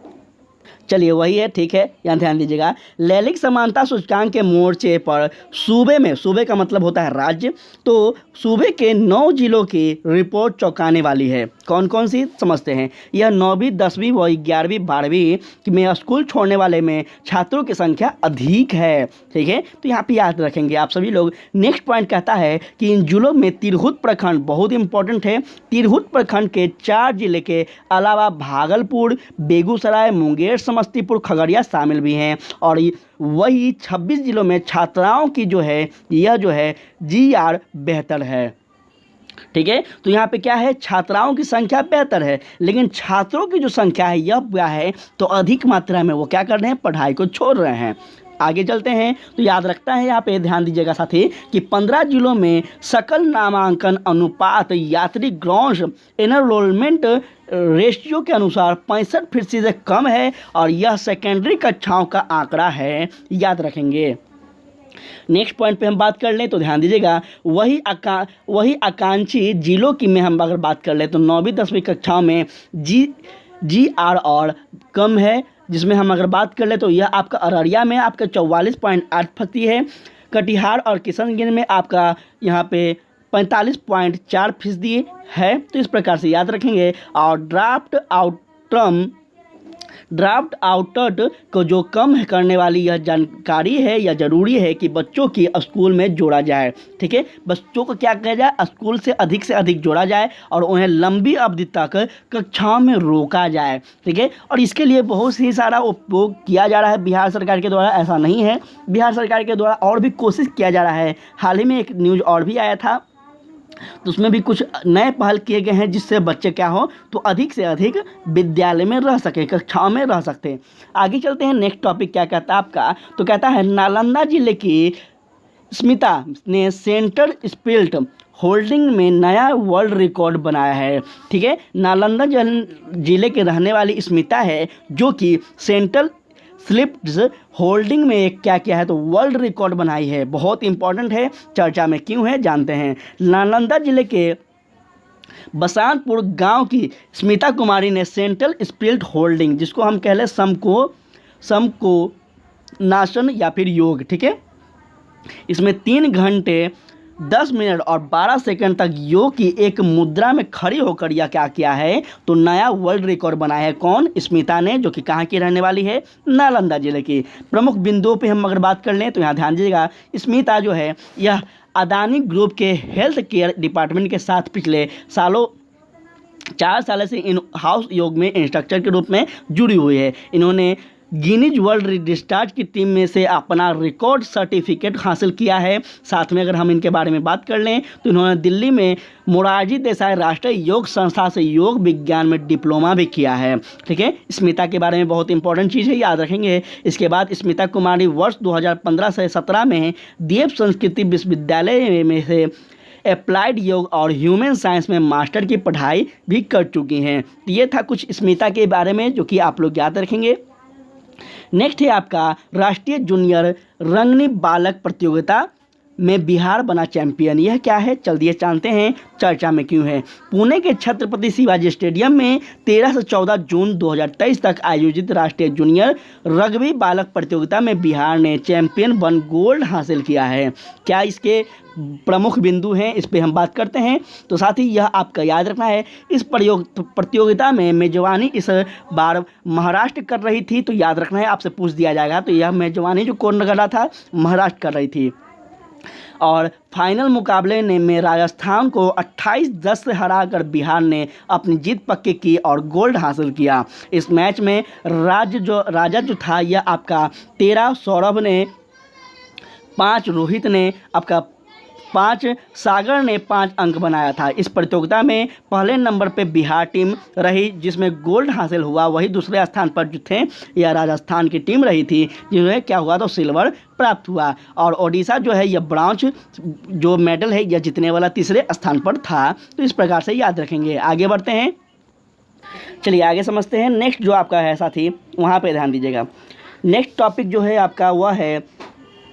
चलिए वही है, ठीक है, यहाँ ध्यान दीजिएगा। लैंगिक समानता सूचकांक के मोर्चे पर सूबे में, सूबे का मतलब होता है राज्य, तो सूबे के 9 जिलों की रिपोर्ट चौंकाने वाली है। कौन कौन सी समझते हैं। यह 9वीं 10वीं व 11वीं 12वीं में स्कूल छोड़ने वाले में छात्रों की संख्या अधिक है। ठीक है, तो यहाँ पे याद रखेंगे आप सभी लोग। नेक्स्ट पॉइंट कहता है कि इन जिलों में तिरहुत प्रखंड, बहुत इंपॉर्टेंट है, तिरहुत प्रखंड के 4 जिले के अलावा भागलपुर, बेगूसराय, मुंगेर, समस्तीपुर, खगड़िया शामिल भी हैं। और वही 26 जिलों में छात्राओं की जो है यह जो है GR बेहतर है। ठीक है, तो यहाँ पे क्या है, छात्राओं की संख्या बेहतर है, लेकिन छात्रों की जो संख्या है यह क्या है, तो अधिक मात्रा में वो क्या कर रहे हैं, पढ़ाई को छोड़ रहे हैं। आगे चलते हैं तो याद रखता है, यहाँ पे ध्यान दीजिएगा साथी कि 15 जिलों में सकल नामांकन अनुपात यात्री ग्रॉस एनरोलमेंट रेशियो के अनुसार 65% से कम है और यह सेकेंडरी कक्षाओं का आंकड़ा है, याद रखेंगे। नेक्स्ट पॉइंट पे हम बात कर लें तो ध्यान दीजिएगा, वही आकांक्षी जिलों की में हम अगर बात कर लें तो 9वीं 10वीं कक्षाओं में GR और कम है, जिसमें हम अगर बात कर ले तो यह आपका अररिया में आपका 44.8% है, कटिहार और किशनगंज में आपका यहाँ पे 45.4% है। तो इस प्रकार से याद रखेंगे। और ड्राफ्ट आउट को जो कम करने वाली यह जानकारी है या ज़रूरी है कि बच्चों की स्कूल में जोड़ा जाए। ठीक है, बच्चों को क्या किया जाए, स्कूल से अधिक जोड़ा जाए और उन्हें लंबी अवधि तक कक्षाओं में रोका जाए। ठीक है, और इसके लिए बहुत ही सारा उपयोग किया जा रहा है बिहार सरकार के द्वारा, ऐसा नहीं है, बिहार सरकार के द्वारा और भी कोशिश किया जा रहा है। हाल ही में एक न्यूज़ और भी आया था, तो उसमें भी कुछ नए पहल किए गए हैं जिससे बच्चे क्या हो, तो अधिक से अधिक विद्यालय में रह सके, कक्षाओं में रह सकते हैं। आगे चलते हैं, नेक्स्ट टॉपिक क्या कहता है आपका, तो कहता है नालंदा जिले की स्मिता ने सेंटर स्पिल्ट होल्डिंग में नया वर्ल्ड रिकॉर्ड बनाया है। ठीक है, नालंदा जिले के रहने वाली स्मिता है जो कि सेंट्रल स्लिप्स होल्डिंग में एक क्या किया है, तो वर्ल्ड रिकॉर्ड बनाई है। बहुत इंपॉर्टेंट है, चर्चा में क्यों है जानते हैं। नालंदा जिले के बसांतपुर गांव की स्मिता कुमारी ने सेंट्रल स्पिल्ट होल्डिंग, जिसको हम कह लें समको नाशन या फिर योग, ठीक है, इसमें 3 घंटे 10 मिनट और 12 सेकंड तक योग की एक मुद्रा में खड़ी होकर यह क्या किया है, तो नया वर्ल्ड रिकॉर्ड बनाया है। कौन? स्मिता ने, जो कि कहाँ की रहने वाली है, नालंदा जिले की। प्रमुख बिंदुओं पे हम अगर बात कर लें तो यहाँ ध्यान दीजिएगा, स्मिता जो है यह अदानी ग्रुप के हेल्थ केयर डिपार्टमेंट के साथ पिछले सालों 4 साल से इन हाउस योग में इंस्ट्रक्टर के रूप में जुड़ी हुई है। इन्होंने गिनीज वर्ल्ड रिकॉर्ड की टीम में से अपना रिकॉर्ड सर्टिफिकेट हासिल किया है। साथ में अगर हम इनके बारे में बात कर लें तो इन्होंने दिल्ली में मोरारजी देसाई राष्ट्रीय योग संस्था से योग विज्ञान में डिप्लोमा भी किया है। ठीक है, स्मिता के बारे में बहुत इंपॉर्टेंट चीज़ है, याद रखेंगे। इसके बाद स्मिता कुमारी वर्ष 2015 से 17 में देव संस्कृति विश्वविद्यालय में से अप्लाइड योग और ह्यूमन साइंस में मास्टर की पढ़ाई भी कर चुकी हैं। तो ये था कुछ स्मिता के बारे में जो कि आप लोग याद रखेंगे। नेक्स्ट है आपका राष्ट्रीय जूनियर रंगनी बालक प्रतियोगिता में बिहार बना चैंपियन। यह क्या है, जल्दी जानते हैं, चर्चा में क्यों है। पुणे के छत्रपति शिवाजी स्टेडियम में 13 से 14 जून 2023 तक आयोजित राष्ट्रीय जूनियर रग्बी बालक प्रतियोगिता में बिहार ने चैंपियन बन गोल्ड हासिल किया है। क्या इसके प्रमुख बिंदु हैं, इस पे हम बात करते हैं। तो साथ ही यह आपका याद रखना है, इस प्रतियोगिता में मेजबानी इस बार महाराष्ट्र कर रही थी। तो याद रखना है, आपसे पूछ दिया जाएगा। तो यह मेजबानी जो कौन कर रहा था, महाराष्ट्र कर रही थी। और फाइनल मुकाबले में राजस्थान को 28-10 से हराकर बिहार ने अपनी जीत पक्की की और गोल्ड हासिल किया। इस मैच में राजा जो था यह आपका 13, सौरभ ने 5, रोहित ने आपका 5, सागर ने 5 अंक बनाया था। इस प्रतियोगिता में पहले नंबर पे बिहार टीम रही जिसमें गोल्ड हासिल हुआ। वही दूसरे स्थान पर जो थे यह राजस्थान की टीम रही थी जिन्हें क्या हुआ, तो सिल्वर प्राप्त हुआ। और ओडिशा जो है यह ब्रॉन्ज जो मेडल है यह जीतने वाला तीसरे स्थान पर था। तो इस प्रकार से याद रखेंगे। आगे बढ़ते हैं, चलिए आगे समझते हैं। नेक्स्ट जो आपका है साथी, वहाँ पर ध्यान दीजिएगा। नेक्स्ट टॉपिक जो है आपका वह है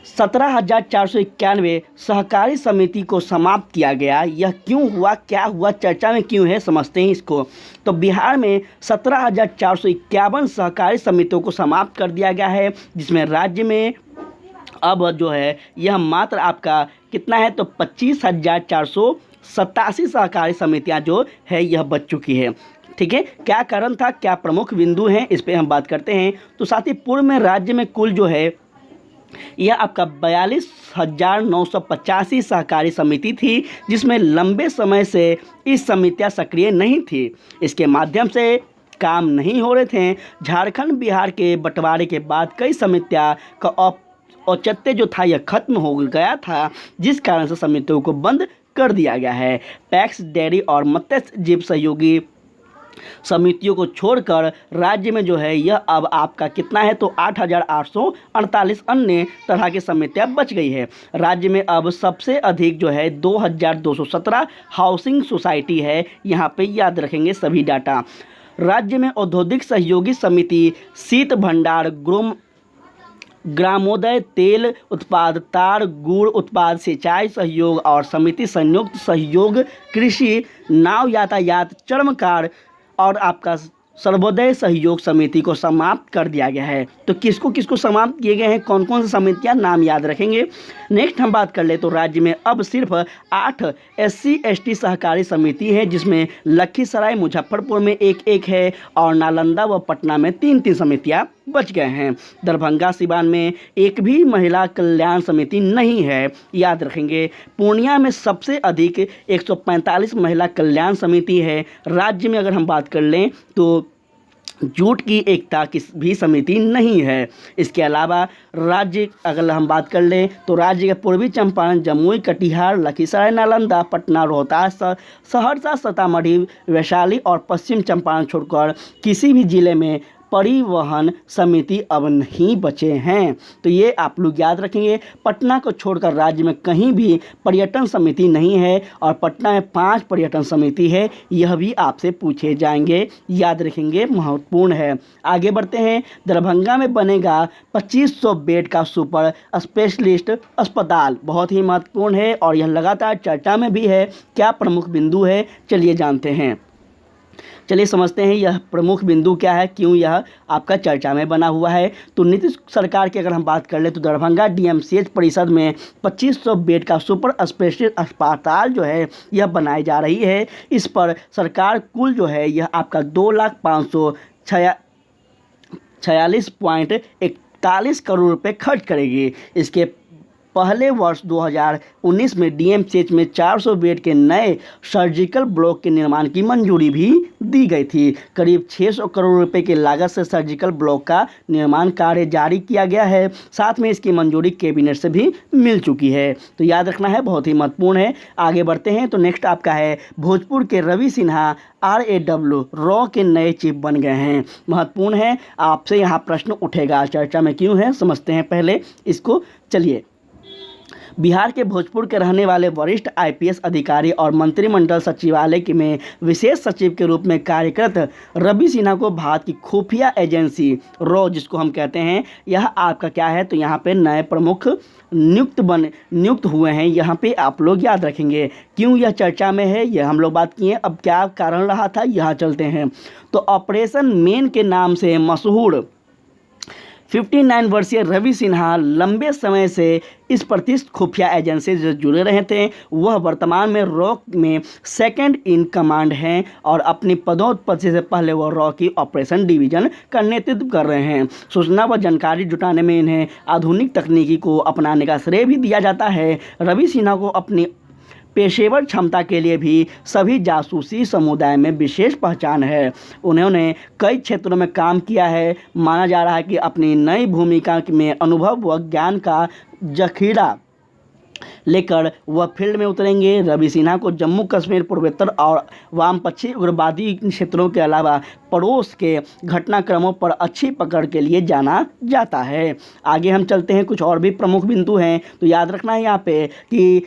17,491 सहकारी समिति को समाप्त किया गया। यह क्यों हुआ, क्या हुआ, चर्चा में क्यों है, समझते हैं इसको। तो बिहार में 17,451 सहकारी समितियों को समाप्त कर दिया गया है, जिसमें राज्य में अब जो है यह मात्र आपका कितना है, तो 25,487 सहकारी समितियां जो है यह बच चुकी है। ठीक है, क्या कारण था, क्या प्रमुख बिंदु हैं, इस पर हम बात करते हैं। तो साथ ही पूर्व में राज्य में कुल जो है यह आपका 42,985 सहकारी समिति थी, जिसमें लंबे समय से इस समितियां सक्रिय नहीं थी। इसके माध्यम से काम नहीं हो रहे थे। झारखंड बिहार के बंटवारे के बाद कई समितियां का औचित्य जो था यह खत्म हो गया था, जिस कारण से समितियों को बंद कर दिया गया है। पैक्स, डेयरी और मत्स्य जीव सहयोगी समितियों को छोड़कर राज्य में जो है यह अब आपका कितना है, तो 8,848 अन्य तरह की समितियां बच गई है। राज्य में अब सबसे अधिक जो है 2,217 हाउसिंग सोसाइटी है। यहाँ पे याद रखेंगे सभी डाटा। राज्य में औद्योगिक सहयोगी समिति, शीत भंडार, ग्रामोदय, तेल उत्पाद, तार, गुड़ उत्पाद, सिंचाई सहयोग और समिति संयुक्त सहयोग, कृषि, नाव यातायात, चर्मकार और आपका सर्वोदय सहयोग समिति को समाप्त कर दिया गया है। तो किसको किसको समाप्त किए गए हैं, कौन कौन सी समितियां, नाम याद रखेंगे। नेक्स्ट हम बात कर ले तो राज्य में अब सिर्फ 8 SC/ST सहकारी समिति है, जिसमें लखीसराय, मुजफ्फरपुर में एक है और नालंदा व पटना में 3 समितियां बच गए हैं। दरभंगा, सिवान में एक भी महिला कल्याण समिति नहीं है, याद रखेंगे। पूर्णिया में सबसे अधिक 145 महिला कल्याण समिति है। राज्य में अगर हम बात कर लें तो जूट की एकता की भी समिति नहीं है। इसके अलावा राज्य अगर हम बात कर लें तो राज्य के पूर्वी चंपारण, जमुई, कटिहार, लखीसराय, नालंदा, पटना, रोहतास, सहरसा, सीतामढ़ी, वैशाली और पश्चिम चंपारण छोड़कर किसी भी जिले में परिवहन समिति अब नहीं बचे हैं। तो ये आप लोग याद रखेंगे। पटना को छोड़कर राज्य में कहीं भी पर्यटन समिति नहीं है और पटना में 5 पर्यटन समिति है। यह भी आपसे पूछे जाएंगे, याद रखेंगे, महत्वपूर्ण है। आगे बढ़ते हैं। दरभंगा में बनेगा 2500 बेड का सुपर स्पेशलिस्ट अस्पताल, बहुत ही महत्वपूर्ण है और यह लगातार चर्चा में भी है। क्या प्रमुख बिंदु है, चलिए जानते हैं। चलिए समझते हैं यह प्रमुख बिंदु क्या है, क्यों यह आपका चर्चा में बना हुआ है। तो नीतीश सरकार की अगर हम बात कर ले तो दरभंगा डीएमसीएच परिषद में 2500 बेड का सुपर स्पेशलिस्ट अस्पताल जो है यह बनाई जा रही है। इस पर सरकार कुल जो है यह आपका 2,46.41 करोड़ रुपए खर्च करेगी। इसके पहले वर्ष 2019 में डीएमसीएच में 400 बेड के नए सर्जिकल ब्लॉक के निर्माण की मंजूरी भी दी गई थी। करीब 600 करोड़ रुपए की लागत से सर्जिकल ब्लॉक का निर्माण कार्य जारी किया गया है। साथ में इसकी मंजूरी कैबिनेट से भी मिल चुकी है। तो याद रखना है, बहुत ही महत्वपूर्ण है। आगे बढ़ते हैं तो नेक्स्ट आपका है भोजपुर के रवि सिन्हा RAW रॉ के नए चीफ बन गए हैं। महत्वपूर्ण है, आपसे यहाँ प्रश्न उठेगा, चर्चा में क्यों है समझते हैं पहले इसको। चलिए, बिहार के भोजपुर के रहने वाले वरिष्ठ IPS अधिकारी और मंत्रिमंडल सचिवालय में विशेष सचिव के रूप में कार्यरत रवि सिन्हा को भारत की खुफिया एजेंसी रॉ जिसको हम कहते हैं, यह आपका क्या है, तो यहाँ पे नए प्रमुख नियुक्त हुए हैं। यहाँ पे आप लोग याद रखेंगे क्यों यह चर्चा में है, यह हम लोग बात किए। अब क्या कारण रहा था, यहाँ चलते हैं। तो ऑपरेशन मेन के नाम से मशहूर 59 वर्षीय रवि सिन्हा लंबे समय से इस प्रतिष्ठित खुफिया एजेंसी से जुड़े रहे थे। वह वर्तमान में रॉ में सेकंड इन कमांड हैं और अपनी पदोन्नति से पहले वह रॉ की ऑपरेशन डिवीजन का नेतृत्व कर रहे हैं। सूचना व जानकारी जुटाने में इन्हें आधुनिक तकनीकी को अपनाने का श्रेय भी दिया जाता है। रवि सिन्हा को अपनी पेशेवर क्षमता के लिए भी सभी जासूसी समुदाय में विशेष पहचान है। उन्होंने कई क्षेत्रों में काम किया है। माना जा रहा है कि अपनी नई भूमिका में अनुभव व ज्ञान का जखीरा लेकर वह फील्ड में उतरेंगे। रवि सिन्हा को जम्मू कश्मीर, पूर्वोत्तर और वामपंथी उग्रवादी क्षेत्रों के अलावा पड़ोस के घटनाक्रमों पर अच्छी पकड़ के लिए जाना जाता है। आगे हम चलते हैं, कुछ और भी प्रमुख बिंदु हैं। तो याद रखना है यहाँ पे कि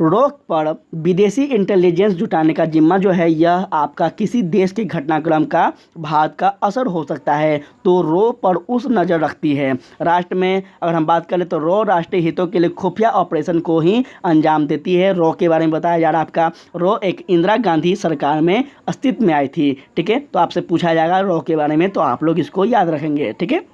रॉ पर विदेशी इंटेलिजेंस जुटाने का जिम्मा जो है यह आपका किसी देश के घटनाक्रम का भारत का असर हो सकता है, तो रॉ पर उस नज़र रखती है। राष्ट्र में अगर हम बात करें तो रॉ राष्ट्रीय हितों के लिए खुफिया ऑपरेशन को ही अंजाम देती है। रॉ के बारे में बताया जा रहा है आपका, रॉ एक इंदिरा गांधी सरकार में अस्तित्व में आई थी। ठीक है, तो आपसे पूछा जाएगा रॉ के बारे में, तो आप लोग इसको याद रखेंगे। ठीक है,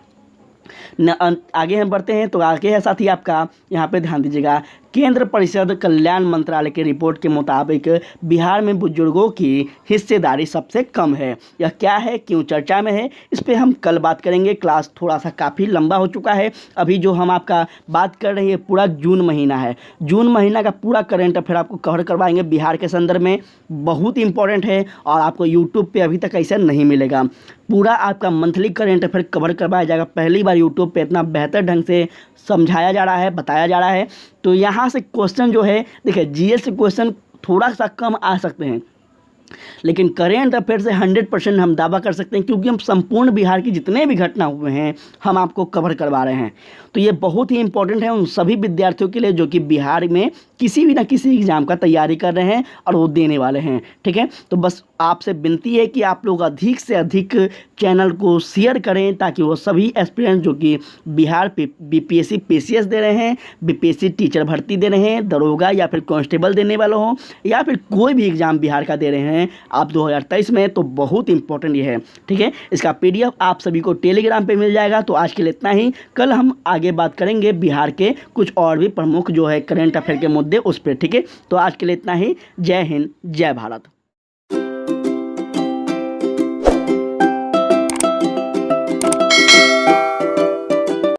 आगे हम बढ़ते हैं। तो आगे है साथी आपका, यहाँ पे ध्यान दीजिएगा, केंद्र परिषद कल्याण मंत्रालय की रिपोर्ट के मुताबिक बिहार में बुजुर्गों की हिस्सेदारी सबसे कम है। यह क्या है, क्यों चर्चा में है, इस पर हम कल बात करेंगे। क्लास थोड़ा सा काफ़ी लंबा हो चुका है। अभी जो हम आपका बात कर रहे हैं पूरा जून महीना है, जून महीना का पूरा करंट अफेयर आपको कवर करवाएंगे बिहार के संदर्भ में। बहुत इंपॉर्टेंट है और आपको यूट्यूब पे अभी तक ऐसा नहीं मिलेगा। पूरा आपका मंथली करंट अफेयर कवर करवाया जाएगा। पहली बार यूट्यूब पे इतना बेहतर ढंग से समझाया जा रहा है, बताया जा रहा है। तो यहाँ से क्वेश्चन जो है, देखिए जीएस से क्वेश्चन थोड़ा सा कम आ सकते हैं, लेकिन करेंट अफेयर से 100% हम दावा कर सकते हैं, क्योंकि हम संपूर्ण बिहार की जितने भी घटना हुए हैं हम आपको कवर करवा रहे हैं। तो ये बहुत ही इंपॉर्टेंट है उन सभी विद्यार्थियों के लिए जो कि बिहार में किसी भी ना किसी एग्ज़ाम का तैयारी कर रहे हैं और वो देने वाले हैं। ठीक है, तो बस आपसे विनती है कि आप लोग अधिक से अधिक चैनल को शेयर करें, ताकि वो सभी एस्पिरेंट जो कि बिहार BPSC PCS दे रहे हैं, BPSC टीचर भर्ती दे रहे हैं, दरोगा या फिर कांस्टेबल देने वाले हों, या फिर कोई भी एग्ज़ाम बिहार का दे रहे हैं आप 2023 में, तो बहुत इंपॉर्टेंट ये है। ठीक है, इसका PDF आप सभी को टेलीग्राम पे मिल जाएगा। तो आज के लिए इतना ही, कल हम आगे बात करेंगे बिहार के कुछ और भी प्रमुख जो है करंट अफेयर के मुद्दे उस पर। ठीक है, तो आज के लिए इतना ही। जय हिंद, जय भारत।